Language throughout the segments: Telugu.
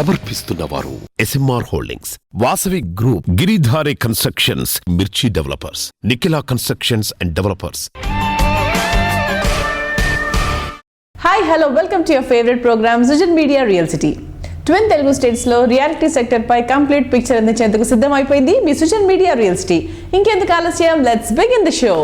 సమర్పిస్తున్నవారు SMR holdings, Vasavi group, Giridhari constructions, Mirchi developers, Nikhila constructions and developers. Hi hello, welcome to your favourite programme Sujan media real city. Twin Telugu states లో రియాలిటీ సెక్టర్ పై కంప్లీట్ పిక్చర్ అందించేందుకు సిద్ధమైపోయింది మీ సుజన్ మీడియా రియల్ సిటీ. ఇంకెందుకు ఆలస్యం, let's begin the show.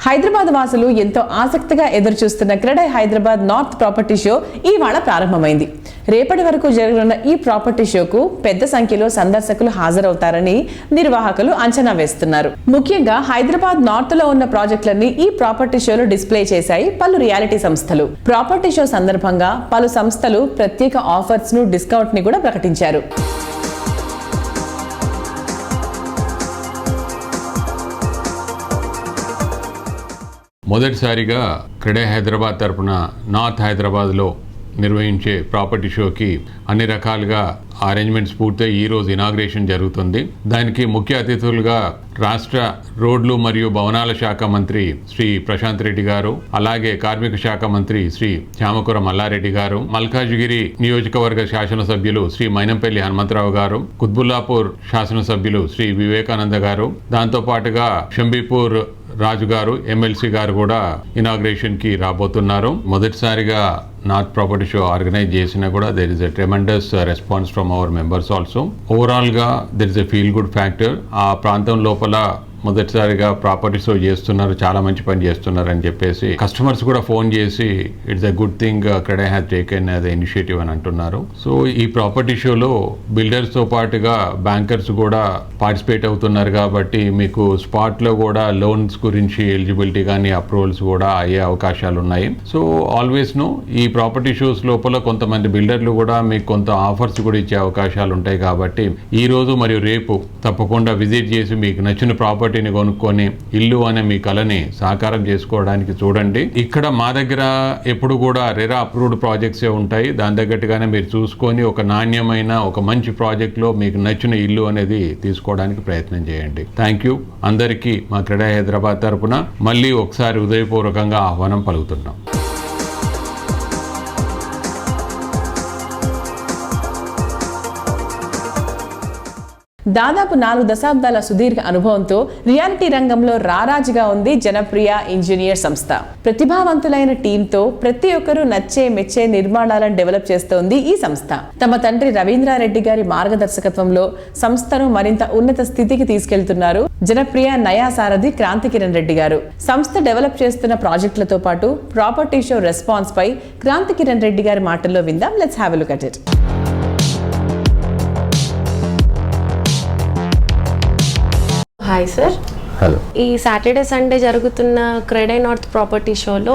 Hyderabad వాసులు ఎంతో ఆసక్తిగా ఎదురుచూస్తున్న CREDAI Hyderabad north property show ఇవాళ ప్రారంభమైంది. రేపటి వరకు జరగనున్న ఈ ప్రాపర్టీ షోకు పెద్ద సంఖ్యలో సందర్శకులు హాజరవుతారని నిర్వాహకులు అంచనా వేస్తున్నారు. ముఖ్యంగా హైదరాబాద్ నార్త్ లో ఉన్న ప్రాజెక్టులన్నీ ఈ ప్రాపర్టీ షోలో డిస్ప్లే చేశాయి పలు రియాలిటీ సంస్థలు. ప్రాపర్టీ షో సందర్భంగా పలు సంస్థలు ప్రత్యేక ఆఫర్స్ ను, డిస్కౌంట్ ని కూడా ప్రకటించారు. మొదటిసారిగా క్రెడై హైదరాబాద్ తరపున నార్త్ హైదరాబాద్లో నిర్వహించే ప్రాపర్టీ షోకి అన్ని రకాలుగా అరేంజ్మెంట్స్ పూర్తయి ఈరోజు ఇనాగ్రేషన్ జరుగుతుంది. దానికి ముఖ్య అతిథులుగా రాష్ట్ర రోడ్లు మరియు భవనాల శాఖ మంత్రి శ్రీ ప్రశాంత్ రెడ్డి గారు, అలాగే కార్మిక శాఖ మంత్రి శ్రీ చామకూర మల్లారెడ్డి గారు, మల్కాజ్గిరి నియోజకవర్గ శాసనసభ్యులు శ్రీ మైనంపల్లి హనుమంతరావు గారు, కుత్బుల్లాపూర్ శాసనసభ్యులు శ్రీ వివేకానంద గారు, దాంతో పాటుగా షంబీపూర్ రాజు గారు, ఎమ్మెల్సీ గారు కూడా ఇనాగ్రేషన్ కి రాబోతున్నారు. మొదటిసారిగా నార్త్ ప్రాపర్టీ షో ఆర్గనైజ్ చేసినా కూడా there is a tremendous response from our members also. Overall గా there is a feel good factor. ఆ ప్రాంతం లోపల మొదటిసారిగా ప్రాపర్టీ షో చేస్తున్నారు, చాలా మంచి పని చేస్తున్నారు అని చెప్పేసి కస్టమర్స్ కూడా ఫోన్ చేసి it's a good thing CREDAI has taken as a initiative అని అంటున్నారు. సో ఈ ప్రాపర్టీ షోలో బిల్డర్స్ తో పాటుగా బ్యాంకర్స్ కూడా పార్టిసిపేట్ అవుతున్నారు కాబట్టి మీకు స్పాట్ లో కూడా లోన్స్ గురించి ఎలిజిబిలిటీ కానీ అప్రూవల్స్ కూడా అయ్యే అవకాశాలు ఉన్నాయి. సో ఆల్వేస్ నో ఈ ప్రాపర్టీ షోస్ లోపల కొంతమంది బిల్డర్లు కూడా మీకు కొంత ఆఫర్స్ కూడా ఇచ్చే అవకాశాలు ఉంటాయి కాబట్టి ఈ రోజు మరియు రేపు తప్పకుండా విజిట్ చేసి మీకు నచ్చిన ప్రాపర్టీని కొనుక్కొని ఇల్లు అనే మీ కళని సాకారం చేసుకోవడానికి చూడండి. ఇక్కడ మా దగ్గర ఎప్పుడు కూడా రెరా అప్రూవ్డ్ ప్రాజెక్ట్స్ ఉంటాయి. దాని తగ్గట్టుగానే మీరు చూసుకొని ఒక నాణ్యమైన ఒక మంచి ప్రాజెక్ట్ లో మీకు నచ్చిన ఇల్లు అనేది తీసుకోవడానికి ప్రయత్నం చేయండి. థ్యాంక్ యూ అందరికీ మా క్రెడై హైదరాబాద్ తరపున మళ్ళీ ఒకసారి హృదయపూర్వకంగా ఆహ్వానం పలుకుతున్నాం. దాదాపు 4 దశాబ్దాల సుదీర్ఘ అనుభవంతో రియాలిటీ రంగంలో రారాజుగా ఉంది జనప్రియ ఇంజనీర్ సంస్థ. ప్రతిభావంతులైన టీంతో ప్రతి ఒక్కరూ నచ్చే మెచ్చే నిర్మాణాలను డెవలప్ చేస్తోంది ఈ సంస్థ. తమ తండ్రి రవీంద్రారెడ్డి గారి మార్గదర్శకత్వంలో సంస్థను మరింత ఉన్నత స్థితికి తీసుకెళ్తున్నారు జనప్రియ నయా సారథి క్రాంతికిరణ్ రెడ్డి గారు. సంస్థ డెవలప్ చేస్తున్న ప్రాజెక్టులతో పాటు ప్రాపర్టీ షో రెస్పాన్స్ పై క్రాంతికిరణ్ రెడ్డి గారి మాటల్లో విందాం. Let's have a look at it. Hi sir. Hello. ఈ సాటర్డే సండే జరుగుతున్న క్రెడై నార్త్ ప్రాపర్టీ షోలో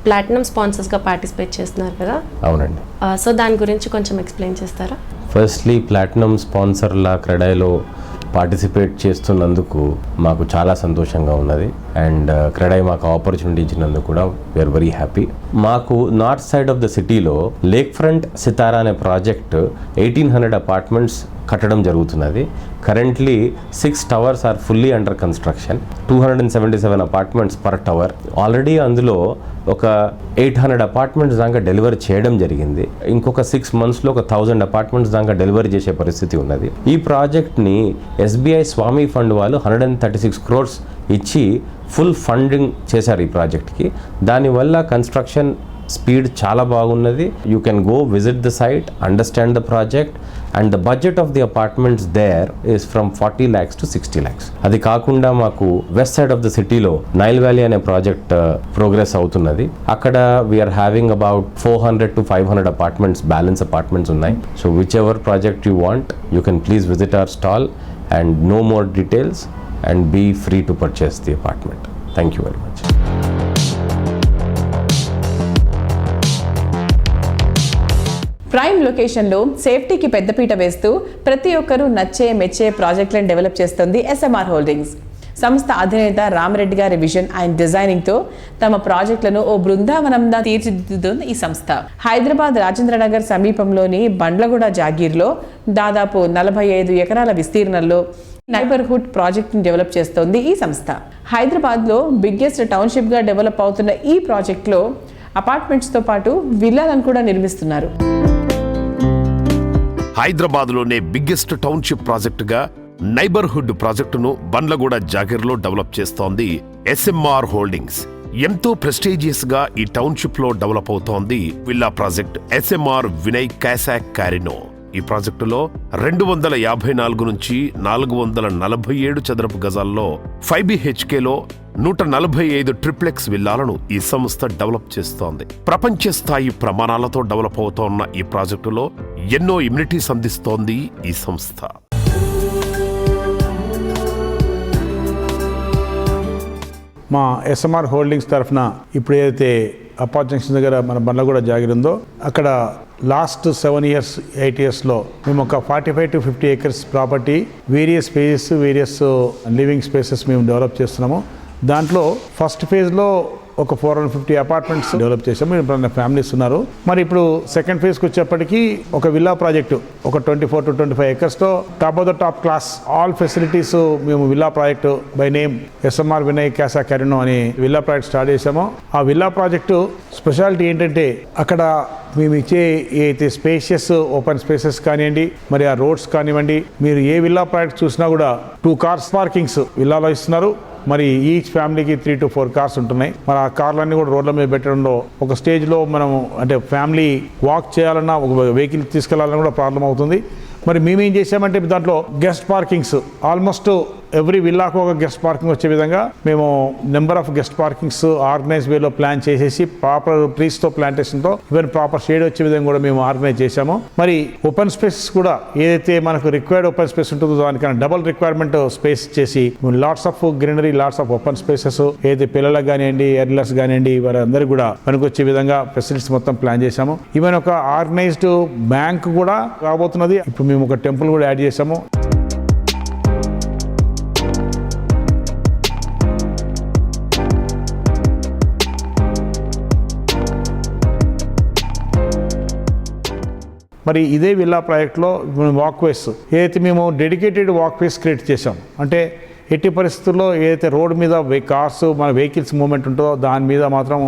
ప్లాటినం స్పాన్సర్స్గా పార్టిసిపేట్ చేస్తున్నారు కదా? అవునండి. సో దాని గురించి కొంచెం ఎక్స్ప్లెయిన్ చేస్తారా? ఫస్ట్లీ ప్లాటినం స్పాన్సర్లా క్రెడైలో పార్టిసిపేట్ చేస్తున్నందుకు మాకు చాలా సంతోషంగా ఉన్నది. అండ్ క్రెడై మాకు ఆపర్చునిటీ ఇచ్చినందుకు కూడా వీఆర్ వెరీ హ్యాపీ. మాకు నార్త్ సైడ్ ఆఫ్ ద సిటీలో లేక్ ఫ్రంట్ సితారా అనే ప్రాజెక్ట్ 1800 అపార్ట్మెంట్స్ కట్టడం జరుగుతున్నది. Currently 6 towers are fully under construction. 277 apartments per tower. Already అందులో ఒక 800 అపార్ట్మెంట్స్ దాకా డెలివరీ చేయడం జరిగింది. ఇంకొక 6 monthsలో ఒక 1000 అపార్ట్మెంట్స్ దాకా డెలివరీ చేసే పరిస్థితి ఉన్నది. ఈ ప్రాజెక్ట్ని SBI స్వామి ఫండ్ వాళ్ళు 136 crores ఇచ్చి ఫుల్ ఫండింగ్ చేశారు ఈ ప్రాజెక్ట్కి. దానివల్ల కన్స్ట్రక్షన్ స్పీడ్ చాలా బాగున్నది. You can go visit the site, understand the project and the budget of the apartments there is from 40 lakhs to 60 lakhs. అది కాకుండా మాకు వెస్ట్ సైడ్ ఆఫ్ ద సిటీలో నైల్ వ్యాలీ అనే ప్రాజెక్ట్ ప్రోగ్రెస్ అవుతున్నది. అక్కడ we're having about 400 to 500 apartments, balance apartments ఉన్నాయి. So whichever project you want you can please visit our stall and know more details and be free to purchase the apartment. Thank you very much. Prime లొకేషన్లో సేఫ్టీకి పెద్దపీట వేస్తూ ప్రతి ఒక్కరూ నచ్చే మెచ్చే ప్రాజెక్టులను డెవలప్ చేస్తుంది ఎస్ఎంఆర్ హోల్డింగ్స్. సంస్థ అధినేత రామరెడ్డి గారి విజన్ అండ్ డిజైనింగ్ తో తమ ప్రాజెక్టులను ఓ బృందావనంగా తీర్చిదిద్దుతుంది ఈ సంస్థ. హైదరాబాద్ రాజేంద్రనగర్ సమీపంలోని బండ్లగూడ జాగీర్లో దాదాపు 45 ఎకరాల విస్తీర్ణంలో నైబర్హుడ్ ప్రాజెక్ట్ని డెవలప్ చేస్తోంది ఈ సంస్థ. హైదరాబాద్లో బిగ్గెస్ట్ టౌన్షిప్గా డెవలప్ అవుతున్న ఈ ప్రాజెక్టులో అపార్ట్మెంట్స్తో పాటు విల్లాలను కూడా నిర్మిస్తున్నారు. హైదరాబాద్లోనే బిగ్గెస్ట్ టౌన్షిప్ ప్రాజెక్టుగా నైబర్హుడ్ ప్రాజెక్టును బండ్లగూడ జాగీర్లో డెవలప్ చేస్తోంది ఎస్ఎంఆర్ హోల్డింగ్స్. ఎంతో ప్రెస్టీజియస్ గా ఈ టౌన్షిప్ లో డెవలప్ అవుతోంది విల్లా ప్రాజెక్ట్ ఎస్ఎంఆర్ వినయ్ క్యాసాక్ క్యారినో. ఈ ప్రాజెక్టులో 254 నుంచి 447 చదరపు గజాల్లో 5 BHKలో 145 ట్రిప్లెక్స్ విల్లాలను ఈ సంస్థ డెవలప్ చేస్తోంది. ప్రపంచ స్థాయి ప్రమాణాలతో డెవలప్ అవుతోన్న ఈ ప్రాజెక్టులో ఎన్నో ఇమ్యూనిటీస్ అందిస్తోంది ఈ సంస్థ. మా ఎస్ఎంఆర్ హోల్డింగ్స్ తరఫున ఇప్పుడు ఏదైతే అపార్ట్ జంక్షన్ దగ్గర మన బండ్లగూడ జాగిర్ ఉందో అక్కడ లాస్ట్ 7 years 8 yearsలో మేము ఒక 45 to 50 acres property various spaces various living spaces మేము డెవలప్ చేస్తున్నాము. దాంట్లో ఫస్ట్ ఫేజ్లో ఒక 450 అపార్ట్మెంట్స్ డెవలప్ చేసాము. ఇప్పుడు ఫ్యామిలీస్ ఉన్నారు. మరి ఇప్పుడు సెకండ్ ఫేజ్కి వచ్చేప్పటికీ ఒక విల్లా ప్రాజెక్టు ఒక 24 to 25 acresతో top of the top class all facilities మేము villa project by name SMR Vinay క్యాసాక్ క్యారినో అని విల్లా ప్రాజెక్ట్ స్టార్ట్ చేసాము. ఆ విల్లా ప్రాజెక్టు స్పెషాలిటీ ఏంటంటే అక్కడ మేము ఇచ్చే ఏదైతే స్పేషియస్ ఓపెన్ స్పేసెస్ కానివ్వండి, మరి ఆ రోడ్స్ కానివ్వండి, మీరు ఏ విల్లా ప్రాజెక్ట్ చూసినా కూడా 2 cars పార్కింగ్స్ విల్లాలో ఇస్తున్నారు. మరి ఈచ్ ఫ్యామిలీకి 3 to 4 cars ఉంటున్నాయి. మరి ఆ కార్లన్నీ కూడా రోడ్ల మీద పెట్టడంలో ఒక స్టేజ్లో మనం అంటే ఫ్యామిలీ వాక్ చేయాలన్నా ఒక వెహికల్ తీసుకెళ్లాలన్నా కూడా ప్రాబ్లం అవుతుంది. మరి మేమేం చేసామంటే దాంట్లో గెస్ట్ పార్కింగ్స్ ఆల్మోస్ట్ ఎవ్రీ విల్లాకు ఒక గెస్ట్ పార్కింగ్ వచ్చే విధంగా మేము number of guest parkings organise వేలో ప్లాన్ చేసేసి ప్రాపర్ ట్రీస్తో ప్లాంటేషన్తో ఈవెన్ ప్రాపర్ షేడ్ వచ్చే విధంగా కూడా మేము ఆర్గనైజ్ చేశాము. మరి ఓపెన్ స్పేసెస్ కూడా ఏదైతే మనకు రిక్వైర్డ్ ఓపెన్ స్పేస్ ఉంటుందో దానికన్నా డబుల్ రిక్వైర్మెంట్ స్పేస్ చేసి lots of greenery lots of open spaces ఏదైతే పిల్లలకు కానివ్వండి ఎర్లర్స్ కానివ్వండి వారందరికీ కూడా పనికొచ్చే విధంగా ఫెసిలిటీస్ మొత్తం ప్లాన్ చేశాము. ఈవెన్ ఒక ఆర్గనైజ్డ్ బ్యాంక్ కూడా రాబోతున్నది. ఇప్పుడు మేము ఒక టెంపుల్ కూడా యాడ్ చేశాము. మరి ఇదే విల్లా ప్రాజెక్ట్లో వాక్వేస్ ఏదైతే మేము డెడికేటెడ్ వాక్వేస్ క్రియేట్ చేసాం అంటే ఎట్టి పరిస్థితుల్లో ఏదైతే రోడ్ మీద కార్స్ మన వెహికల్స్ మూవ్మెంట్ ఉంటుందో దాని మీద మాత్రం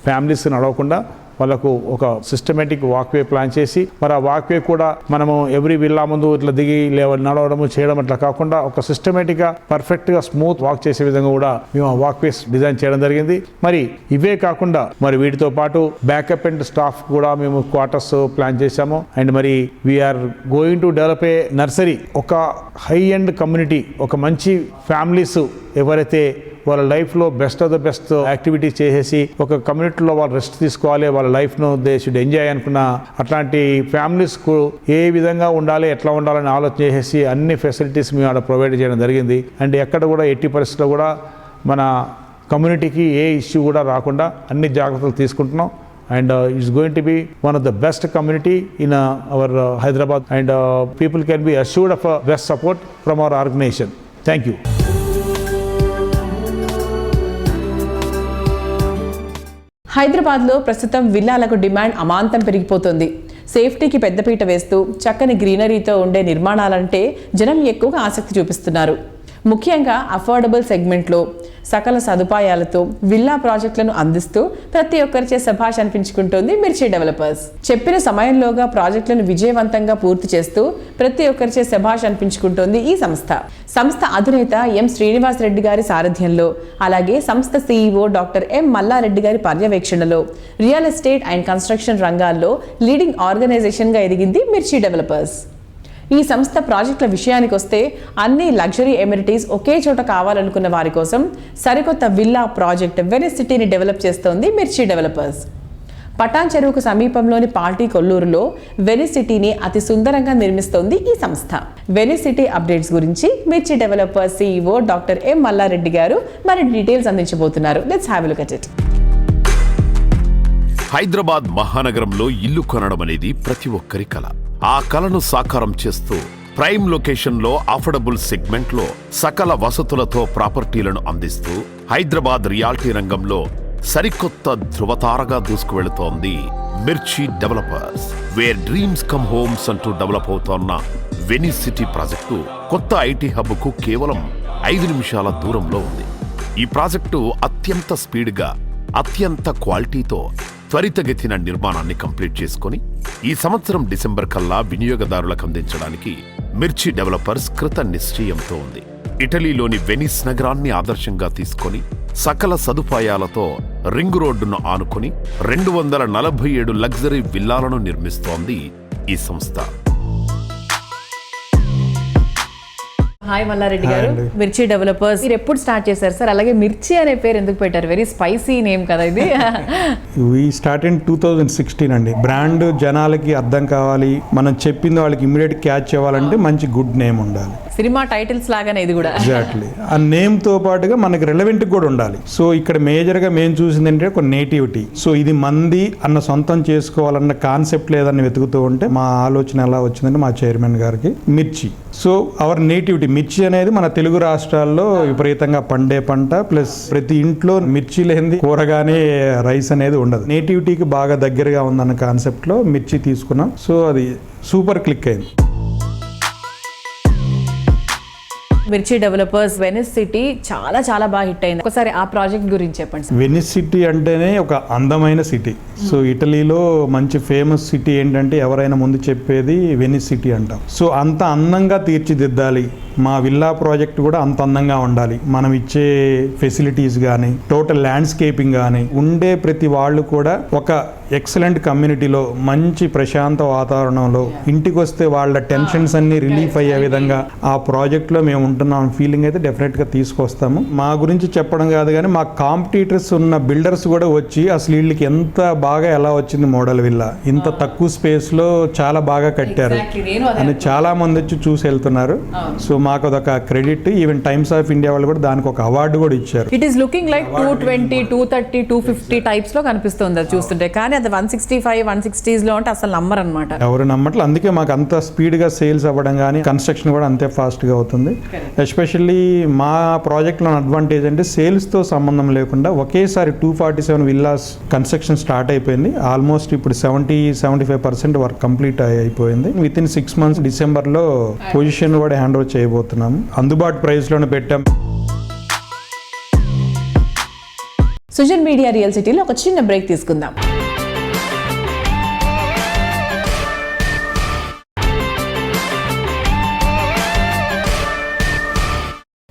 ఫ్యామిలీస్ నడవకుండా వాళ్ళకు ఒక సిస్టమేటిక్ వాక్వే ప్లాన్ చేసి మరి ఆ వాక్వే కూడా మనము ఎవ్రీ విల్లా ముందు ఇట్లా దిగి నడవడము చేయడం అట్లా కాకుండా ఒక సిస్టమేటిక్గా పర్ఫెక్ట్గా స్మూత్ వాక్ చేసే విధంగా కూడా మేము ఆ వాక్వేస్ డిజైన్ చేయడం జరిగింది. మరి ఇవే కాకుండా మరి వీటితో పాటు బ్యాకప్ అండ్ స్టాఫ్ కూడా మేము క్వార్టర్స్ ప్లాన్ చేశాము. అండ్ మరి we're going to develop a nursery. ఒక హై ఎండ్ కమ్యూనిటీ, ఒక మంచి ఫ్యామిలీస్ ఎవరైతే వాళ్ళ లైఫ్లో best of the best activities చేసేసి ఒక కమ్యూనిటీలో వాళ్ళు రెస్ట్ తీసుకోవాలి, వాళ్ళ లైఫ్ను దే షుడ్ ఎంజాయ్ అనుకున్న అట్లాంటి ఫ్యామిలీస్కు ఏ విధంగా ఉండాలి ఎట్లా ఉండాలని ఆలోచన చేసేసి అన్ని ఫెసిలిటీస్ మేము అక్కడ ప్రొవైడ్ చేయడం జరిగింది. అండ్ ఎక్కడ కూడా ఎట్టి పరిస్థితుల్లో కూడా మన కమ్యూనిటీకి ఏ ఇష్యూ కూడా రాకుండా అన్ని జాగ్రత్తలు తీసుకుంటున్నాం. And it's going to be one of the best community in our Hyderabad, and people can be assured of best support from our organization. Thank you. హైదరాబాద్లో ప్రస్తుతం విల్లాలకు డిమాండ్ అమాంతం పెరిగిపోతుంది. సేఫ్టీకి పెద్దపీట వేస్తూ చక్కని గ్రీనరీతో ఉండే నిర్మాణాలంటే జనం ఎక్కువగా ఆసక్తి చూపిస్తున్నారు. ముఖ్యంగా అఫోర్డబుల్ సెగ్మెంట్లో సకల సదుపాయాలతో విల్లా ప్రాజెక్టులను అందిస్తూ ప్రతి ఒక్కరిచే శభాష్ అనిపించుకుంటోంది మిర్చి డెవలపర్స్. చెప్పిన సమయంలోగా ప్రాజెక్టులను విజయవంతంగా పూర్తి చేస్తూ ప్రతి ఒక్కరిచే శభాష్ అనిపించుకుంటోంది ఈ సంస్థ అధినేత ఎం శ్రీనివాస్ రెడ్డి గారి సారథ్యంలో, అలాగే సంస్థ CEO డాక్టర్ ఎం మల్లారెడ్డి గారి పర్యవేక్షణలో రియల్ ఎస్టేట్ అండ్ కన్స్ట్రక్షన్ రంగాల్లో లీడింగ్ ఆర్గనైజేషన్గా ఎదిగింది మిర్చి డెవలపర్స్. ఈ సంస్థ ప్రాజెక్టుల విషయానికి వస్తే అన్ని లగ్జరీ ఎమ్యూనిటీస్ ఒకే చోట కావాలనుకున్న వారి కోసం సరికొత్త విల్లా ప్రాజెక్ట్ వెనిస్ సిటీని డెవలప్ చేస్తోంది మిర్చి డెవలపర్స్. పటాన్ చెరువుకు సమీపంలోని పాల్టీ కొల్లూరులో వెనిస్ సిటీని అతి సుందరంగా నిర్మిస్తోంది ఈ సంస్థ. వెనిస్ సిటీ అప్డేట్స్ గురించి Mirchi developers CEO doctor M Malla Reddy గారు మరిన్ని డీటెయిల్స్ అందించబోతున్నారు. Let's have a look at it. Hyderabad మహానగరంలో ఇల్లు కొనడం అనేది ప్రతి ఒక్కరి కల. ఆ కలను సాకారం చేస్తూ ప్రైమ్ లొకేషన్లో అఫోర్డబుల్ సెగ్మెంట్లో సకల వసతులతో ప్రాపర్టీలను అందిస్తూ హైదరాబాద్ రియాలిటీ రంగంలో సరికొత్త ధృవతారగా దూసుకువెళుతోంది Mirchi developers. Where dreams come homes అంటూ డెవలప్ అవుతోన్న వెనిస్ సిటీ ప్రాజెక్టు కొత్త IT హబ్కు కేవలం 5 నిమిషాల దూరంలో ఉంది. ఈ ప్రాజెక్టు అత్యంత స్పీడ్గా, అత్యంత క్వాలిటీతో త్వరితగతిన నిర్మాణాన్ని కంప్లీట్ చేసుకొని ఈ సంవత్సరం డిసెంబర్ కల్లా వినియోగదారులకు అందించడానికి మిర్చి డెవలపర్స్ కృత నిశ్చయంతో ఉంది. ఇటలీలోని వెనిస్ నగరాన్ని ఆదర్శంగా తీసుకొని సకల సదుపాయాలతో రింగ్ రోడ్డును ఆనుకొని 247 లగ్జరీ విల్లాలను నిర్మిస్తోంది ఈ సంస్థ. హాయ్ మల్లారెడ్డి గారు, మిర్చి డెవలపర్స్ మీరు ఎప్పుడు స్టార్ట్ చేశారు సార్? అలాగే మిర్చి అనే పేరు ఎందుకు పెట్టారు? వెరీ స్పైసీ నేమ్ కదా ఇది. వి స్టార్ట్ ఇన్ 2016 అండి. బ్రాండ్ జనాలకి అర్థం కావాలి, మనం చెప్పింది వాళ్ళకి ఇమీడియట్ క్యాచ్ అవ్వాలంటే మంచి గుడ్ నేమ్ ఉండాలి. సినిమా టైటిల్స్ లాగానే ఇది కూడా. ఎగ్జాక్ట్లీ. ఆ నేమ్ తో పాటుగా మనకి రెలవెంట్ కూడా ఉండాలి. సో ఇక్కడ మేజర్ గా మేము చూసింది ఏంటంటే ఒక నేటివిటీ. సో ఇది మంది అన్న సొంతం చేసుకోవాలన్న కాన్సెప్ట్ లేదని వెతుకుతూ ఉంటే మా ఆలోచన ఎలా వచ్చిందంటే మా చైర్మన్ గారికి మిర్చి. సో అవర్ నేటివిటీ మిర్చి అనేది మన తెలుగు రాష్ట్రాల్లో విపరీతంగా పండే పంట, ప్లస్ ప్రతి ఇంట్లో మిర్చి లేనిది కూరగానే రైస్ అనేది ఉండదు. నేటివిటీకి బాగా దగ్గరగా ఉందన్న కాన్సెప్ట్ లో మిర్చి తీసుకున్నాం. సో అది సూపర్ క్లిక్ అయింది. మిర్చి డెవలపర్స్ వెనిస్ సిటీ చాలా చాలా బాగా హిట్ అయింది. ఒకసారి ఆ ప్రాజెక్ట్ గురించి చెప్పండి సార్. వెనిస్ సిటీ అంటేనే ఒక అందమైన సిటీ. సో ఇటలీలో మంచి ఫేమస్ సిటీ ఏంటంటే ఎవరైనా ముందు చెప్పేది వెనిస్ సిటీ అంటాం. సో అంత అందంగా తీర్చిదిద్దాలి, మా విల్లా ప్రాజెక్ట్ కూడా అంత అందంగా ఉండాలి. మనం ఇచ్చే ఫెసిలిటీస్ కానీ టోటల్ ల్యాండ్స్కేపింగ్ కానీ ఉండే ప్రతి వాళ్ళు కూడా ఒక ఎక్సలెంట్ కమ్యూనిటీలో మంచి ప్రశాంత వాతావరణంలో ఇంటికి వస్తే వాళ్ళ టెన్షన్స్ అన్ని రిలీఫ్ అయ్యే విధంగా ఆ ప్రాజెక్ట్లో మేము ఉంటున్నాం ఫీలింగ్ అయితే డెఫినెట్గా తీసుకొస్తాము. మా గురించి చెప్పడం కాదు కానీ మా కాంపిటీటర్స్ ఉన్న బిల్డర్స్ కూడా వచ్చి అసలు వీళ్ళకి ఎంత బాగా ఎలా వచ్చింది మోడల్ విల్లా, ఇంత తక్కువ స్పేస్లో చాలా బాగా కట్టారు అని చాలా మంది వచ్చి చూసి వెళ్తున్నారు. సో మాకు అదొక credit. Even times of India వాళ్ళు కూడా దానికి ఒక అవార్డు కూడా ఇచ్చారు. It is looking like 220, 230, 250 types లో కనిపిస్తుంది అది చూస్తుంటే. కానీ అది 165, 160s లో అంటే అసలు నమ్మరు అనమాట. ఎవరు నమ్మట్లేదు. అందుకే మాకు అంత స్పీడ్ గా సేల్స్ అవ్వడం కానీ కన్స్ట్రక్షన్ కూడా అంతే ఫాస్ట్ గా అవుతుంది. ఎస్పెషల్లీ మా ప్రాజెక్ట్ లో అడ్వాంటేజ్ అంటే సేల్స్ తో సంబంధం లేకుండా ఒకేసారి 247 విల్లాస్ కన్స్ట్రక్షన్ స్టార్ట్ అయిపోయింది. ఆల్మోస్ట్ ఇప్పుడు 70-75% వర్క్ కంప్లీట్ అయిపోయింది. విత్ ఇన్ 6 months డిసెంబర్ లో పొజిషన్ కూడా హ్యాండ్ ఓవర్ చేయబోతున్నాము. అందుబాటు ప్రైస్ లోనే పెట్టాం. సుజన్ మీడియా రియల్ సిటీలో ఒక చిన్న బ్రేక్ తీసుకుందాం.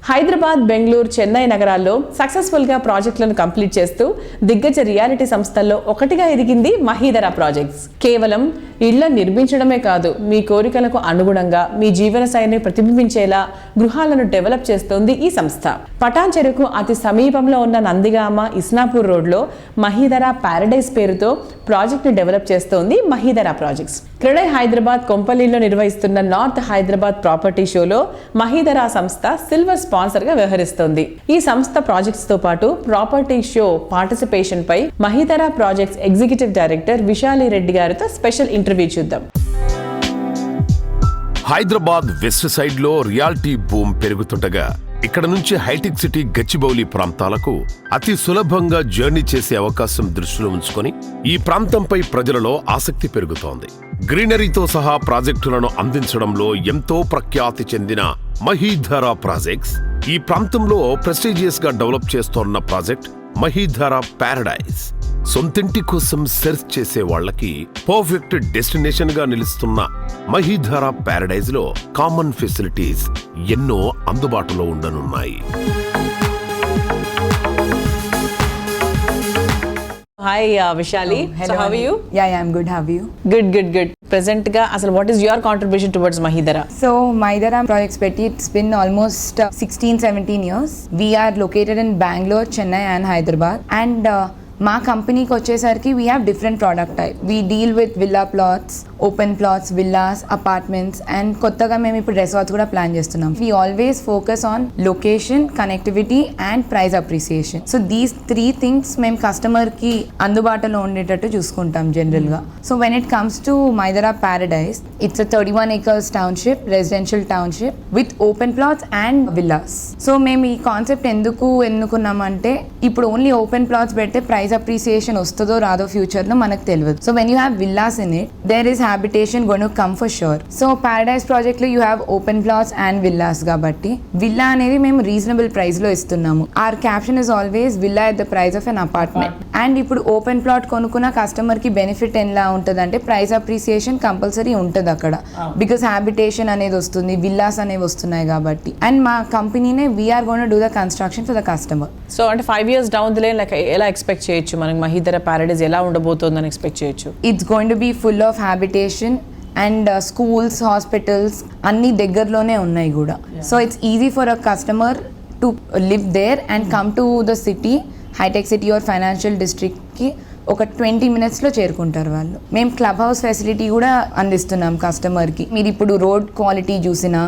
హైదరాబాద్, బెంగళూరు, చెన్నై నగరాల్లో సక్సెస్ఫుల్గా ప్రాజెక్టులను కంప్లీట్ చేస్తూ దిగ్గజ రియాలిటీ సంస్థల్లో ఒకటిగా ఎదిగింది మహీధరా ప్రాజెక్ట్స్. కేవలం ఇళ్ల నిర్మించడమే కాదు, మీ కోరికలకు అనుగుణంగా మీ జీవన శైలిని ప్రతిబింబించేలా గృహాలను డెవలప్ చేస్తోంది ఈ సంస్థ. పటాన్ చెరుకు అతి సమీపంలో ఉన్న నందిగామ, ఇస్నాపూర్ రోడ్లో మహీధరా ప్యారడైజ్ పేరుతో ప్రాజెక్ట్ ని డెవలప్ చేస్తోంది మహీధరా ప్రాజెక్ట్స్. క్రెడై హైదరాబాద్ కొంపల్లిలో నిర్వహిస్తున్న నార్త్ హైదరాబాద్ ప్రాపర్టీ షోలో మహీధరా సంస్థ సిల్వర్ స్పాన్సర్ గా వ్యవహరిస్తోంది. ఈ సంస్థ ప్రాజెక్ట్స్ తో పాటు ప్రాపర్టీ షో పార్టిసిపేషన్ పై Mahidhara projects executive director Vishali Reddy గారితో స్పెషల్ ఇంటర్వ్యూ చూద్దాం. హైదరాబాద్ వెస్ట్ సైడ్ లో రియాలిటీ బూమ్ పెరుగుతుండగా ఇక్కడ నుంచి హైటెక్ సిటీ గచ్చిబౌలి ప్రాంతాలకు అతి సులభంగా జర్నీ చేసే అవకాశం దృష్టిలో ఉంచుకొని ఈ ప్రాంతంపై ప్రజలలో ఆసక్తి పెరుగుతోంది. గ్రీనరీతో సహా ప్రాజెక్టులను అందించడంలో ఎంతో ప్రఖ్యాతి చెందిన మహీధరా ప్రాజెక్ట్స్ ఈ ప్రాంతంలో ప్రెస్టీజియస్ గా డెవలప్ చేస్తోన్న ప్రాజెక్ట్ మహీధరా ప్యారడైజ్. సొంతింటి కోసం సెర్చ్ చేసే వాళ్ళకి పర్ఫెక్ట్ డెస్టినేషన్ గా నిలుస్తున్న మహీధరా ప్యారడైజ్ లో కామన్ ఫెసిలిటీస్ ఎన్నో అందుబాటులో ఉండనున్నాయి. Hi Vishali. Hello. So how are you? Yeah, I'm good. How are you? Good. Present ga asal what is your contribution towards Mahidara? So, Mahidara Projects Petty, it's been almost 16-17 years. We are located in Bangalore, Chennai and Hyderabad. And మా కంపెనీకి వచ్చేసరికి we have different product type. We deal with villa plots, open plots, villas, apartments and కొత్తగా మేము ఇప్పుడు రిసార్ట్స్ కూడా ప్లాన్ చేస్తున్నాం. We always focus on location, connectivity and price appreciation. So these 3 things మేము కస్టమర్కి అందుబాటులో ఉండేటట్టు చూసుకుంటాం జనరల్గా. So when it comes to Mahidhara paradise, it's a 31 acres township, residential township with open plots and villas. So మేము ఈ కాన్సెప్ట్ ఎందుకు ఎన్నుకున్నామంటే ఇప్పుడు ఓన్లీ ఓపెన్ ప్లాట్స్ పెడితే ప్రైస్ అప్రిసియేషన్ వస్తుందో రాదో ఫ్యూచర్లో మనకు తెలియదు. So when you have villas in it, there is habitation going to come for sure. So Paradise project లో you have open plots and villas కాబట్టి విల్లా అనేది మేము రీజనబుల్ ప్రైస్ లో ఇస్తున్నాము. our caption is always villa at the price of an apartment. And ఇప్పుడు ఓపెన్ ప్లాట్ కొనుక్కున్న కస్టమర్ కి బెనిఫిట్ ఎలా ఉంటుంది అంటే ప్రైస్ అప్రిసియేషన్ కంపల్సరీ ఉంటుంది అక్కడ, బికాస్ హ్యాబిటేషన్ అనేది వస్తుంది, విల్లాస్ అనేవి వస్తున్నాయి కాబట్టి. అండ్ మా కంపెనీనే we're gonna do the construction for the customer. So అంటే 5 years down the lane ఎలా ఎక్స్పెక్ట్ చేయొచ్చు మనకి మహీధర ప్యారడైజ్ ఎలా ఉండబోతోందని ఎక్స్పెక్ట్ చేయొచ్చు? It's going to be full of habitation and schools, hospitals అన్ని దగ్గరలోనే ఉన్నాయి కూడా. So it's easy for a customer to live there and come to the city, hitech city or financial డిస్ట్రిక్ట్కి ఒక 20 minutesలో చేరుకుంటారు వాళ్ళు. మేము క్లబ్ హౌస్ ఫెసిలిటీ కూడా అందిస్తున్నాం కస్టమర్కి. మీరు ఇప్పుడు రోడ్ క్వాలిటీ చూసినా,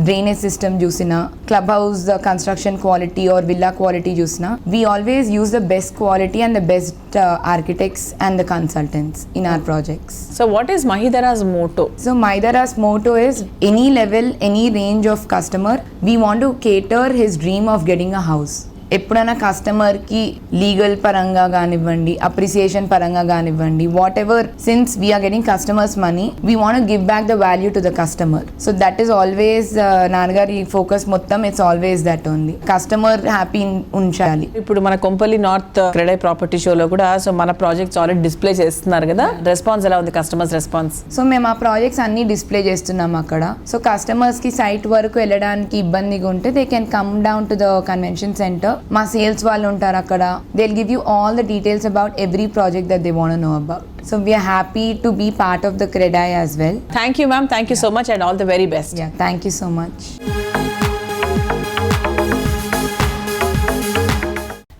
డ్రైనేజ్ సిస్టమ్ చూసినా, club house construction quality or villa quality చూసినా, we always use the best quality and the best architects and the consultants in our projects. So what is Mahidhara's motto? So Mahidhara's motto is any level, any range of customer, we want to cater his dream of getting a house. ఎప్పుడైనా కస్టమర్కి లీగల్ పరంగా కానివ్వండి, అప్రిసియేషన్ పరంగా కానివ్వండి, whatever, since we're getting customers money, we want give back the value to the customer. So that is always నాన్నగారి ఫోకస్ మొత్తం, it's always that only, customer happy ఉంచాలి. ఇప్పుడు మన కొంపల్లి నార్త్ క్రెడై ప్రాపర్టీ షోలో కూడా సో మన ప్రాజెక్ట్స్ ఆల్రెడీ డిస్ప్లే చేస్తున్నారు కదా, రెస్పాన్స్ ఎలా ఉంది, కస్టమర్స్ రెస్పాన్స్? సో మేము ఆ ప్రాజెక్ట్స్ అన్ని డిస్ప్లే చేస్తున్నాం అక్కడ. సో కస్టమర్స్కి సైట్ వరకు వెళ్ళడానికి ఇబ్బందిగా ఉంటే they can come down to the convention centre. మా సేల్స్ వాళ్ళు ఉంటారు అక్కడ. They will give you all the details about every project that they want know about. So we're happy to be part of the CREDAI as well. Thank you ma'am, thank you so much and all the very best. Yeah, thank you so much.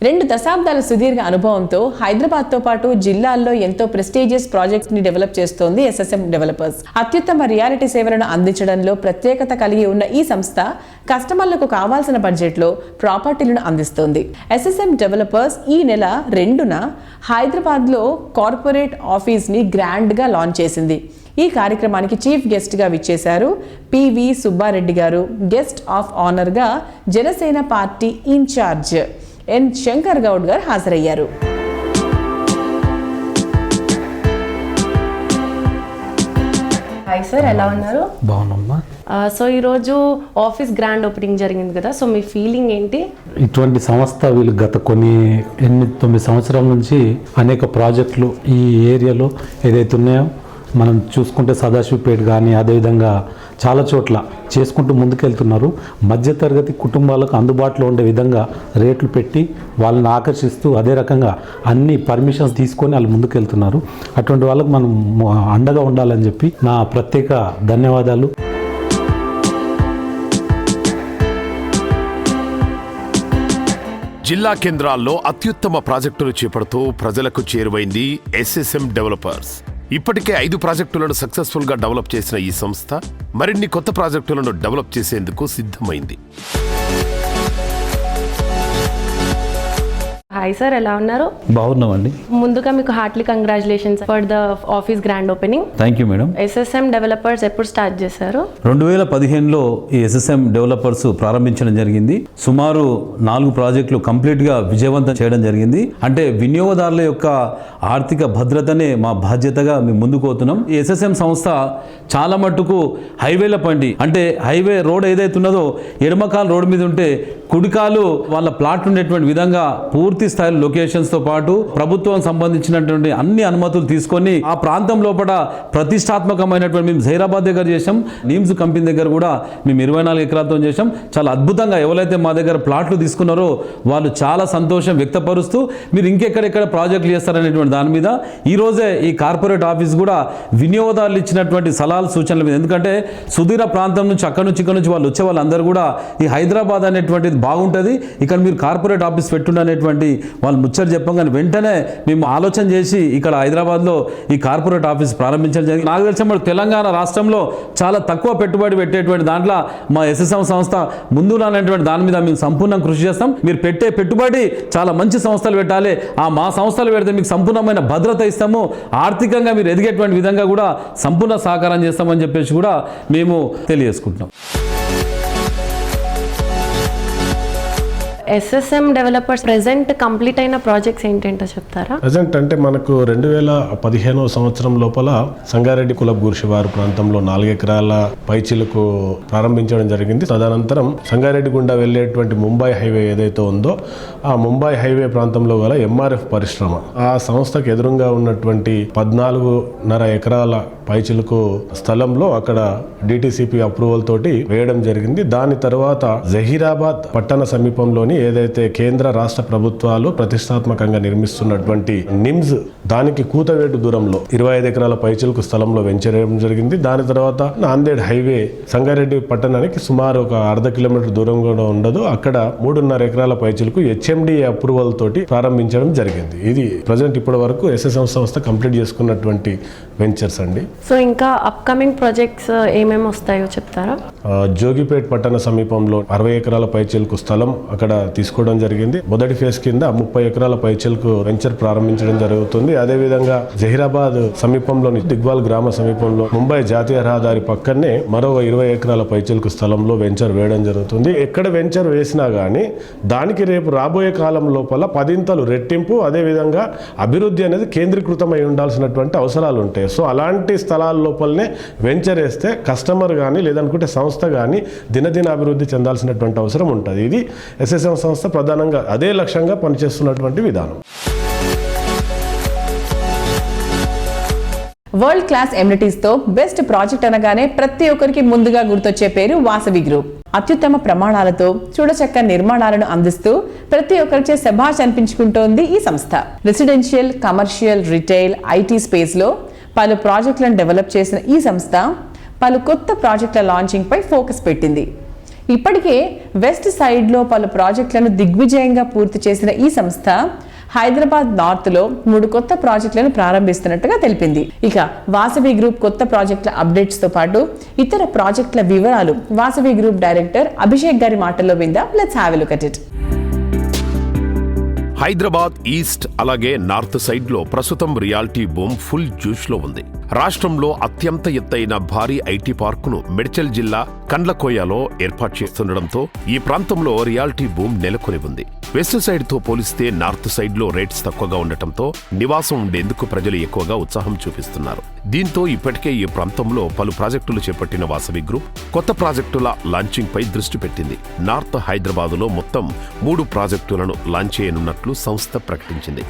2 దశాబ్దాల సుదీర్ఘ అనుభవంతో హైదరాబాద్తో పాటు జిల్లాల్లో ఎంతో ప్రెస్టీజియస్ ప్రాజెక్ట్స్ ని డెవలప్ చేస్తోంది ఎస్ఎస్ఎం డెవలపర్స్. అత్యుత్తమ రియాలిటీ సేవలను అందించడంలో ప్రత్యేకత కలిగి ఉన్న ఈ సంస్థ కస్టమర్లకు కావాల్సిన బడ్జెట్లో ప్రాపర్టీలను అందిస్తోంది. ఎస్ఎస్ఎం డెవలపర్స్ ఈ నెల 2న హైదరాబాద్లో కార్పొరేట్ ఆఫీస్ని గ్రాండ్గా లాంచ్ చేసింది. ఈ కార్యక్రమానికి చీఫ్ గెస్ట్గా విచ్చేశారు పివి సుబ్బారెడ్డి గారు. గెస్ట్ ఆఫ్ ఆనర్గా Janasena party incharge N Shankar Goud గారు హాజరయ్యారు. హాయ్ సార్, ఎలా ఉన్నారు? బాగున్నామ్మా. సో ఈరోజు ఆఫీస్ గ్రాండ్ ఓపెనింగ్ జరిగింది కదా, సో మీ ఫీలింగ్ ఏంటి? ఇటువంటి సంస్థ వీళ్ళు గత 8-9 సంవత్సరాల నుంచి అనేక ప్రాజెక్టులు ఈ ఏరియాలో ఏదైతే ఉన్నాయో మనం చూసుకుంటే సదాశివపేట కానీ అదేవిధంగా చాలా చోట్ల చేసుకుంటూ ముందుకెళ్తున్నారు. మధ్యతరగతి కుటుంబాలకు అందుబాటులో ఉండే విధంగా రేట్లు పెట్టి వాళ్ళని ఆకర్షిస్తూ అదే రకంగా అన్ని పర్మిషన్స్ తీసుకొని వాళ్ళు ముందుకెళ్తున్నారు. అటువంటి వాళ్ళకు మనం అండగా ఉండాలని చెప్పి నా ప్రత్యేక ధన్యవాదాలు. జిల్లా కేంద్రాల్లో అత్యుత్తమ ప్రాజెక్టులు చేపడుతూ ప్రజలకు చేరువైంది ఎస్ఎస్ఎం డెవలపర్స్. ఇప్పటికే 5 ప్రాజెక్టులను సక్సెస్ఫుల్ గా డెవలప్ చేసిన ఈ సంస్థ మరిన్ని కొత్త ప్రాజెక్టులను డెవలప్ చేసేందుకు సిద్ధమైంది. హాయ్ సార్, ఎలా ఉన్నారు? బాగున్నామండి. ముందుగా మీకు Hartley congratulations for the office grand opening. Thank you madam. SSM developers ఎప్పుడు స్టార్ట్ చేశారు? 2015లో ఈ ఎస్ఎస్ఎం డెవలపర్స్ ప్రారంభించడం జరిగింది. సుమారు 4 ప్రాజెక్టులు కంప్లీట్గా విజయవంతం చేయడం జరిగింది. అంటే వినియోగదారుల యొక్క ఆర్థిక భద్రతనే మా బాధ్యతగా మేము ముందుకు పోతున్నాం. ఈ ఎస్ఎస్ఎం సంస్థ చాలా మట్టుకు హైవేల పండి, అంటే హైవే రోడ్ ఏదైతే ఉన్నదో ఎడమకాలు రోడ్ మీద ఉంటే కుడికాలు వాళ్ళ ప్లాట్ ఉండేటువంటి విధంగా పూర్తి స్థాయి లొకేషన్స్తో పాటు ప్రభుత్వం సంబంధించినటువంటి అన్ని అనుమతులు తీసుకొని ఆ ప్రాంతం లోపల ప్రతిష్టాత్మకమైనటువంటి మేము జైరాబాద్ దగ్గర చేసాం, నీమ్స్ కంపెనీ దగ్గర కూడా మేము 24 ఎకరాలతో చేసాం. చాలా అద్భుతంగా ఎవరైతే మా దగ్గర ప్లాట్లు తీసుకున్నారో వాళ్ళు చాలా సంతోషం వ్యక్తపరుస్తూ మీరు ఇంకెక్కడెక్కడ ప్రాజెక్టులు చేస్తారనేటువంటి దాని మీద ఈ రోజే ఈ కార్పొరేట్ ఆఫీస్ కూడా వినియోగదారులు ఇచ్చినటువంటి సలహాలు సూచనల మీద, ఎందుకంటే సుదూర ప్రాంతం నుంచి అక్కడి నుంచి వాళ్ళు వచ్చే వాళ్ళందరూ కూడా ఈ హైదరాబాద్ అనేటువంటిది బాగుంటుంది, ఇక్కడ మీరు కార్పొరేట్ ఆఫీస్ పెట్టుండ అనేటువంటి వాళ్ళు ముచ్చట చెప్పగానే వెంటనే మేము ఆలోచన చేసి ఇక్కడ హైదరాబాద్లో ఈ కార్పొరేట్ ఆఫీస్ ప్రారంభించడం జరిగింది. నాకు తెలిసిన తెలంగాణ రాష్ట్రంలో చాలా తక్కువ పెట్టుబడి పెట్టేటువంటి దాంట్లో మా ఎస్ఎస్ఎం సంస్థ ముందు అనేటువంటి దాని మీద మేము సంపూర్ణ కృషి చేస్తాం. మీరు పెట్టే పెట్టుబడి చాలా మంచి సంస్థలు పెట్టాలి, మా సంస్థలు పెడితే మీకు సంపూర్ణమైన భద్రత ఇస్తాము, ఆర్థికంగా మీరు ఎదిగేటువంటి విధంగా కూడా సంపూర్ణ సహకారం చేస్తామని చెప్పేసి కూడా మేము తెలియజేసుకుంటున్నాం. ఎస్ఎస్ఎం డెవలపర్స్ ప్రెసెంట్ కంప్లీట్ అయిన ప్రాజెక్ట్స్ ఏంటంటో చెప్తారా? ప్రజెంట్ అంటే మనకు 2015 సంవత్సరం లోపల సంగారెడ్డి కులబ్ గుర్షివారు ప్రాంతంలో 4 ఎకరాల పైచిలకు ప్రారంభించడం జరిగింది. తదనంతరం సంగారెడ్డి గుండా వెళ్ళేటువంటి ముంబై హైవే ఏదైతే ఉందో ఆ ముంబై హైవే ప్రాంతంలో గల ఎంఆర్ఎఫ్ పరిశ్రమ ఆ సంస్థకు ఎదురుగా ఉన్నటువంటి 14.5 ఎకరాల పైచిలకు స్థలంలో అక్కడ డిటిసిపి అప్రూవల్ తోటి వేయడం జరిగింది. దాని తర్వాత జహీరాబాద్ పట్టణ సమీపంలోని ఏదైతే కేంద్ర రాష్ట్ర ప్రభుత్వాలు ప్రతిష్టాత్మకంగా నిర్మిస్తున్నటువంటి నిమ్స్ దానికి కూతవేటు దూరంలో 25 ఎకరాల పైచిలకు స్థలంలో వెంచరేయడం జరిగింది. దాని తర్వాత నాందేడ్ హైవే సంగారెడ్డి పట్టణానికి సుమారు ఒక 0.5 కిలోమీటర్ దూరం కూడా ఉండదు. అక్కడ 3.5 ఎకరాల పైచిలకు హెచ్ఎండిఏ అప్రూవల్ తోటి ప్రారంభించడం జరిగింది. ఇది ప్రజెంట్ ఇప్పటి వరకు ఎస్ఎస్ఎం సంస్థ కంప్లీట్ చేసుకున్నటువంటి వెంచర్స్ అండి. సో ఇంకా అప్కమింగ్ ప్రాజెక్ట్స్ ఏమేమి వస్తాయో చెప్తారా? జోగిపేట్ పట్టణ సమీపంలో 60 ఎకరాల పైచిలకు స్థలం అక్కడ తీసుకోవడం జరిగింది. మొదటి ఫేజ్ కింద 30 ఎకరాల పైచిలకు వెంచర్ ప్రారంభించడం జరుగుతుంది. అదేవిధంగా జహీరాబాద్ సమీపంలోని దిగ్వాల్ గ్రామ సమీపంలో ముంబై జాతీయ రహదారి పక్కనే మరో 20 ఎకరాల పైచిలకు స్థలంలో వెంచర్ వేయడం జరుగుతుంది. ఎక్కడ వెంచర్ వేసినా కానీ దానికి రేపు రాబోయే కాలం లోపల 10 రెట్టింపు అదేవిధంగా అభివృద్ధి అనేది కేంద్రీకృతమై ఉండాల్సినటువంటి అవసరాలు ఉంటాయి. సో అలాంటి స్థలాల లోపలనే వెంచర్ వేస్తే కస్టమర్ కానీ లేదనుకుంటే సంస్థ కానీ దినదిన అభివృద్ధి చెందాల్సినటువంటి అవసరం ఉంటుంది. ఇది ఎస్ఎస్ఎం సంస్థ ప్రధానంగా అదే లక్ష్యంగా పనిచేస్తున్నటువంటి విధానం. వరల్డ్ క్లాస్ ఎమ్యూనిటీస్ తో బెస్ట్ ప్రాజెక్ట్ అనగానే ప్రతి ఒక్కరికి ముందుగా గుర్తొచ్చే పేరు వాసవి గ్రూప్. అత్యుత్తమ ప్రమాణాలతో చూడచక్క నిర్మాణాలను అందిస్తూ ప్రతి ఒక్కరిచే శభాష్ అనిపించుకుంటోంది ఈ సంస్థ. Residential, commercial, retail, IT space లో పలు ప్రాజెక్టులను డెవలప్ చేసిన ఈ సంస్థ పలు కొత్త ప్రాజెక్టుల లాంచింగ్ పై ఫోకస్ పెట్టింది. ఇప్పటికే వెస్ట్ సైడ్ లో పలు ప్రాజెక్టులను దిగ్విజయంగా పూర్తి చేసిన ఈ సంస్థ హైదరాబాద్ నార్త్ లో 3 కొత్త ప్రాజెక్టులను ప్రారంభిస్తున్నట్టుగా తెలిపింది. ఇక వాసవి గ్రూప్ కొత్త ప్రాజెక్టుల అప్డేట్స్ తో పాటు ఇతర ప్రాజెక్టుల వివరాలు వాసవి గ్రూప్ డైరెక్టర్ అభిషేక్ గారి మాటల్లో విందాం. Let's have a look at it. Hyderabad east అలాగే నార్త్ సైడ్ లో ప్రస్తుతం రియాలిటీ బూమ్ ఫుల్ జూష్ లో ఉంది. రాష్ట్రంలో అత్యంత ఎత్తైన భారీ ఐటీ పార్కును మెడ్చల్ జిల్లా కండ్లకోయలో ఏర్పాటు చేస్తుండటంతో ఈ ప్రాంతంలో రియాలిటీ బూమ్ నెలకొని ఉంది. వెస్ట్ సైడ్ తో పోలిస్తే నార్త్ సైడ్ లో రేట్స్ తక్కువగా ఉండటంతో నివాసం ఉండేందుకు ప్రజలు ఎక్కువగా ఉత్సాహం చూపిస్తున్నారు. దీంతో ఇప్పటికే ఈ ప్రాంతంలో పలు ప్రాజెక్టులు చేపట్టిన వాసవి గ్రూప్ కొత్త ప్రాజెక్టుల లాంచింగ్ పై దృష్టి పెట్టింది. నార్త్ హైదరాబాదులో మొత్తం 3 ప్రాజెక్టులను లాంచ్ చేయనున్నట్లు సంస్థ ప్రకటించింది.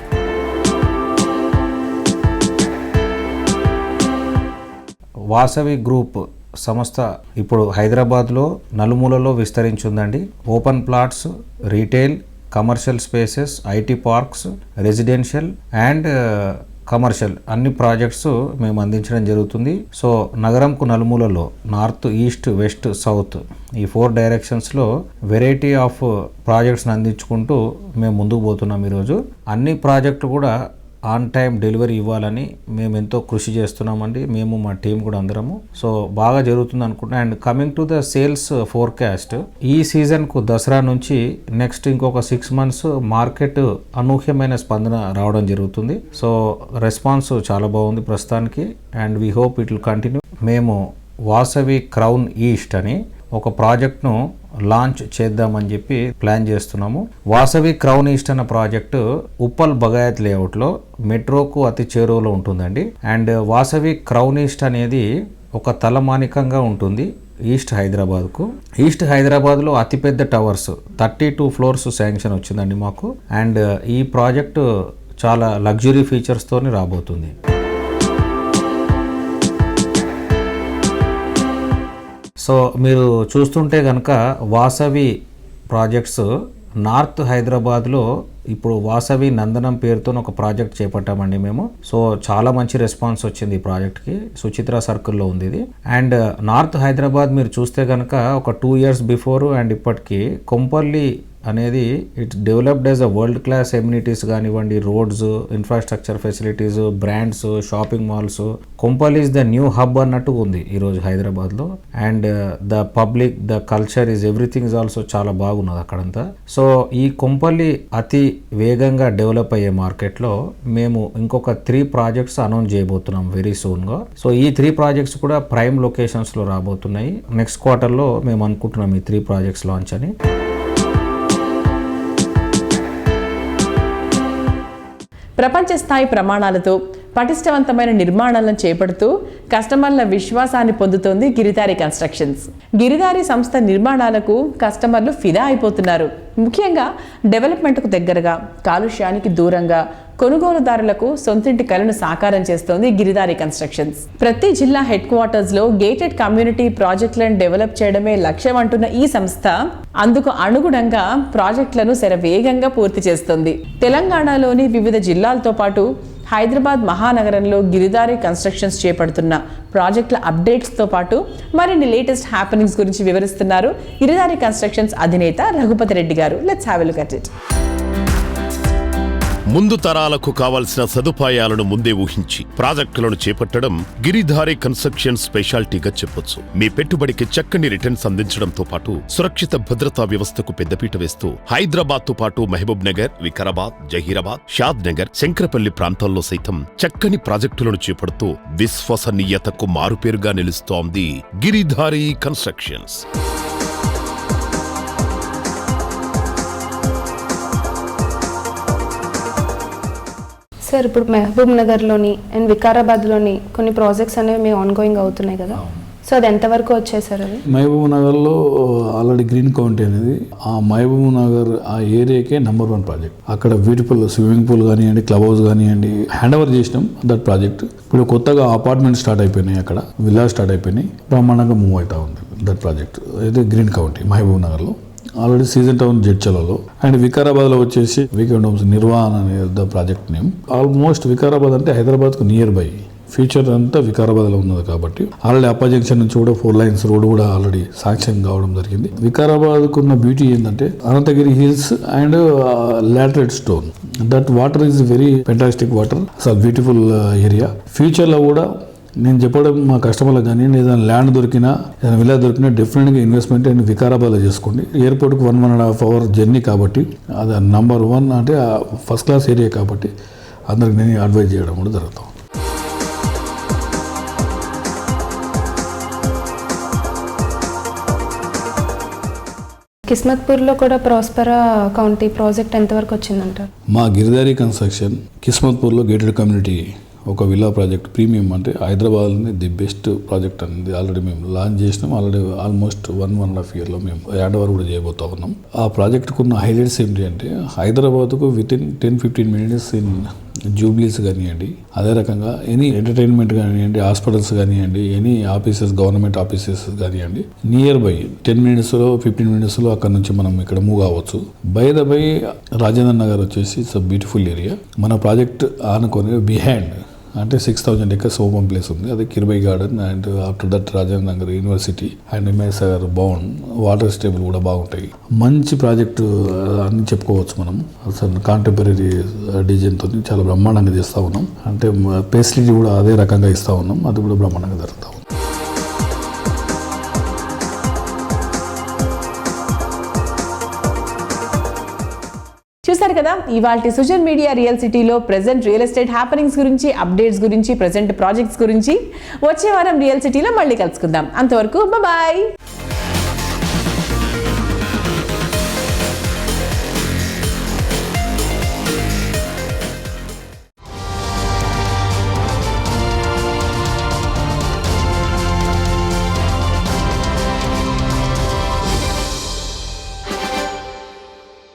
వాసవి గ్రూప్ సంస్థ ఇప్పుడు హైదరాబాద్లో నలుమూలలో విస్తరించిందండి. Open plots, retail, commercial spaces, IT parks, residential and commercial అన్ని ప్రాజెక్ట్స్ మేము అందించడం జరుగుతుంది. సో నగరంకు నలుమూలలో నార్త్, ఈస్ట్, వెస్ట్, సౌత్ ఈ 4 డైరెక్షన్స్లో వెరైటీ ఆఫ్ ప్రాజెక్ట్స్ని అందించుకుంటూ మేము ముందుకు పోతున్నాం. ఈరోజు అన్ని ప్రాజెక్టులు కూడా ఆన్ టైం డెలివరీ ఇవ్వాలని మేము ఎంతో కృషి చేస్తున్నామండి. మేము మా టీం కూడా అందరము. సో బాగా జరుగుతుంది అనుకుంటున్నాం. And coming to the sales forecast, ఈ సీజన్కు దసరా నుంచి నెక్స్ట్ ఇంకొక 6 months మార్కెట్ అనూహ్యమైన స్పందన రావడం జరుగుతుంది. సో రెస్పాన్స్ చాలా బాగుంది ప్రస్తుతానికి. And we hope it will continue. మేము వాసవి క్రౌన్ ఈస్ట్ అని ఒక ప్రాజెక్ట్ను లాంచ్ చేద్దామని చెప్పి ప్లాన్ చేస్తున్నాము. వాసవి క్రౌన్ ఈస్ట్ అన్న ప్రాజెక్టు ఉప్పల్ బగాయత్ లేఅవుట్లో మెట్రోకు అతి చేరువలో ఉంటుందండి. అండ్ వాసవి క్రౌన్ ఈస్ట్ అనేది ఒక తలమానికంగా ఉంటుంది ఈస్ట్ హైదరాబాద్కు. ఈస్ట్ హైదరాబాద్లో అతిపెద్ద టవర్స్ 32 floors శాంక్షన్ వచ్చిందండి మాకు. అండ్ ఈ ప్రాజెక్టు చాలా లగ్జరీ ఫీచర్స్తోని రాబోతుంది. సో మీరు చూస్తుంటే కనుక వాసవి ప్రాజెక్ట్స్ నార్త్ హైదరాబాద్లో ఇప్పుడు వాసవి నందనం పేరుతో ఒక ప్రాజెక్ట్ చేపట్టామండి మేము. సో చాలా మంచి రెస్పాన్స్ వచ్చింది ఈ ప్రాజెక్ట్కి. సుచిత్ర సర్కిల్లో ఉంది ఇది. అండ్ నార్త్ హైదరాబాద్ మీరు చూస్తే కనుక ఒక 2 years బిఫోర్ అండ్ ఇప్పటికీ కొంపల్లి అనేది it's developed as a world class amenities కానివ్వండి, roads, infrastructure facilities, brands, shopping malls. Kompally is the new hub అన్నట్టు ఉంది ఈరోజు హైదరాబాద్లో. And the public, the culture is everything is also చాలా బాగున్నది అక్కడంతా. సో ఈ కొంపల్లి అతి వేగంగా డెవలప్ అయ్యే మార్కెట్లో మేము ఇంకొక 3 ప్రాజెక్ట్స్ అనౌన్స్ చేయబోతున్నాం వెరీ సూన్గా. సో ఈ 3 ప్రాజెక్ట్స్ కూడా ప్రైమ్ లొకేషన్స్లో రాబోతున్నాయి. నెక్స్ట్ క్వార్టర్లో మేము అనుకుంటున్నాం ఈ 3 ప్రాజెక్ట్స్ లాంచ్ అని. ప్రపంచ స్థాయి ప్రమాణాలతో పటిష్టవంతమైన నిర్మాణాలను చేపడుతూ కస్టమర్ల విశ్వాసాన్ని పొందుతోంది గిరిధారి కన్స్ట్రక్షన్స్. గిరిధారి సంస్థ నిర్మాణాలకు కస్టమర్లు ఫిదా అయిపోతున్నారు. ముఖ్యంగా డెవలప్మెంట్కు దగ్గరగా, కాలుష్యానికి దూరంగా కొనుగోలుదారులకు సొంతింటి కలను సాకారం చేస్తోంది గిరిధారి కన్స్ట్రక్షన్స్. ప్రతి జిల్లా హెడ్ క్వార్టర్స్ లో గేటెడ్ కమ్యూనిటీ ప్రాజెక్టులను డెవలప్ చేయడమే లక్ష్యం అంటున్న ఈ సంస్థ అందుకు అనుగుణంగా ప్రాజెక్టులను శరవేగంగా పూర్తి చేస్తోంది. తెలంగాణలోని వివిధ జిల్లాలతో పాటు హైదరాబాద్ మహానగరంలో గిరిధారి కన్స్ట్రక్షన్స్ చేపడుతున్న ప్రాజెక్టుల అప్డేట్స్తో పాటు మరిన్ని లేటెస్ట్ హ్యాపెనింగ్స్ గురించి వివరిస్తున్నారు గిరిధారి కన్స్ట్రక్షన్స్ అధినేత రఘుపతి రెడ్డి గారు. Let's have a look at it. ముందు తరాలకు కావాల్సిన సదుపాయాలను ముందే ఊహించి ప్రాజెక్టులను చేపట్టడం గిరిధారి కన్స్ట్రక్షన్ స్పెషాలిటీగా చెప్పొచ్చు. మీ పెట్టుబడికి చక్కని రిటర్న్స్ అందించడంతో పాటు సురక్షిత భద్రతా వ్యవస్థకు పెద్దపీట వేస్తూ హైదరాబాద్ తో పాటు మహబూబ్ నగర్, వికారాబాద్, జహీరాబాద్, షాద్ నగర్, శంకరపల్లి ప్రాంతాల్లో సైతం చక్కని ప్రాజెక్టులను చేపడుతూ విశ్వసనీయతకు మారుపేరుగా నిలుస్తోంది గిరిధారి కన్స్ట్రక్షన్స్. సార్, ఇప్పుడు మహబూబ్ నగర్లోని అండ్ వికారాబాద్లోని కొన్ని ప్రాజెక్ట్స్ అనేవి మీ ఆన్గోయింగ్ అవుతున్నాయి కదా, సో అది ఎంతవరకు వచ్చాయి సార్? అది మహబూబ్ నగర్లో ఆల్రెడీ గ్రీన్ కౌంటీ అనేది ఆ మహబూబ్ నగర్ ఆ ఏరియాకే #1 ప్రాజెక్ట్. అక్కడ బ్యూటిఫుల్ స్విమ్మింగ్ పూల్ కానివ్వండి, క్లబ్ హౌస్ కానివ్వండి హ్యాండ్ ఓవర్ చేసినాం దట్ ప్రాజెక్ట్. ఇప్పుడు కొత్తగా అపార్ట్మెంట్ స్టార్ట్ అయిపోయినాయి, అక్కడ విల్లా స్టార్ట్ అయిపోయినాయి, బ్రహ్మాండంగా మూవ్ అవుతా ఉంది దట్ ప్రాజెక్ట్. అయితే గ్రీన్ కౌంటీ మహబూబ్ నగర్లో ఆల్రెడీ సీజన్ టౌన్ జడ్చలలో. అండ్ వికారాబాద్లో వచ్చేసి వీకెండ్ హోమ్స్ నిర్వాహణ అనే ప్రాజెక్ట్ నేమ్. ఆల్మోస్ట్ వికారాబాద్ అంటే హైదరాబాద్కు నియర్ బై, ఫ్యూచర్ అంతా వికారాబాద్లో ఉన్నది కాబట్టి ఆల్రెడీ అప్పా జంక్షన్ నుంచి కూడా 4 లైన్స్ రోడ్ కూడా ఆల్రెడీ శాంక్షన్ కావడం జరిగింది. వికారాబాద్కు ఉన్న బ్యూటీ ఏంటంటే Ananthagiri hills and laterite stone. That water is very fantastic water, అసలు బ్యూటిఫుల్ ఏరియా. ఫ్యూచర్లో కూడా నేను చెప్పడం మా కస్టమర్లకు కానీ ఏదైనా ల్యాండ్ దొరికినా ఏదైనా విల్లా దొరికినా డెఫినెట్గా ఇన్వెస్ట్మెంట్ అండ్ వికారాబాద్లో చేసుకోండి. ఎయిర్పోర్ట్కి 1.5 hour జర్నీ కాబట్టి అది #1 అంటే ఫస్ట్ క్లాస్ ఏరియా కాబట్టి అందరికి నేను అడ్వైజ్ చేయడం కూడా జరుగుతాం. కిస్మత్పూర్లో కూడా ప్రాస్పరా కౌంటీ ప్రాజెక్ట్ ఎంతవరకు వచ్చిందంటారు? మా గిరిధారి కన్స్ట్రక్షన్ కిస్మత్పూర్లో గేటెడ్ కమ్యూనిటీ ఒక విల్లా ప్రాజెక్ట్ ప్రీమియం అంటే హైదరాబాద్లోనే ది బెస్ట్ ప్రాజెక్ట్ అనేది ఆల్రెడీ మేము లాంచ్ చేసినాం. ఆల్రెడీ ఆల్మోస్ట్ 1.5 yearలో మేము హ్యాండ్ ఓవర్ కూడా చేయబోతా ఉన్నాం. ఆ ప్రాజెక్ట్కు ఉన్న హైలైట్స్ ఏంటి అంటే హైదరాబాద్కు వితిన్ 10-15 minutes ఇన్ జూబ్లీస్ కానివ్వండి, అదే రకంగా ఎనీ ఎంటర్టైన్మెంట్ కానివ్వండి, హాస్పిటల్స్ కానివ్వండి, ఎనీ ఆఫీసెస్, గవర్నమెంట్ ఆఫీసెస్ కానివ్వండి, నియర్ బై 10 minutesలో 15 minutesలో అక్కడ నుంచి మనం ఇక్కడ మూవ్ కావచ్చు. By the by Rajendra Nagar వచ్చేసి ఇట్స్ అ బ్యూటిఫుల్ ఏరియా. మన ప్రాజెక్ట్ ఆనుకొని బిహైండ్ అంటే 6,000 acres ఓపెన్ ప్లేస్ ఉంది. అది Kirby garden and after that Rajendra Nagar university and MSR bound water stable కూడా బాగుంటాయి. మంచి ప్రాజెక్టు అని చెప్పుకోవచ్చు మనం. అసలు కాంటెంపరీ డిజైన్తో చాలా బ్రహ్మాండంగా చేస్తూ ఉన్నాం. అంటే ఫెసిలిటీ కూడా అదే రకంగా ఇస్తూ ఉన్నాం. అది కూడా బ్రహ్మాండంగా జరుగుతూ ఉంది. చూసారు కదా ఇవాల్టి సోషల్ మీడియా రియల్ సిటీలో ప్రెజెంట్ రియల్ ఎస్టేట్ హ్యాపెనింగ్స్ గురించి, అప్డేట్స్ గురించి, ప్రెజెంట్ ప్రాజెక్ట్స్ గురించి. వచ్చే వారం రియల్ సిటీలో మళ్ళీ కలుసుకుందాం. అంతవరకు బాయ్.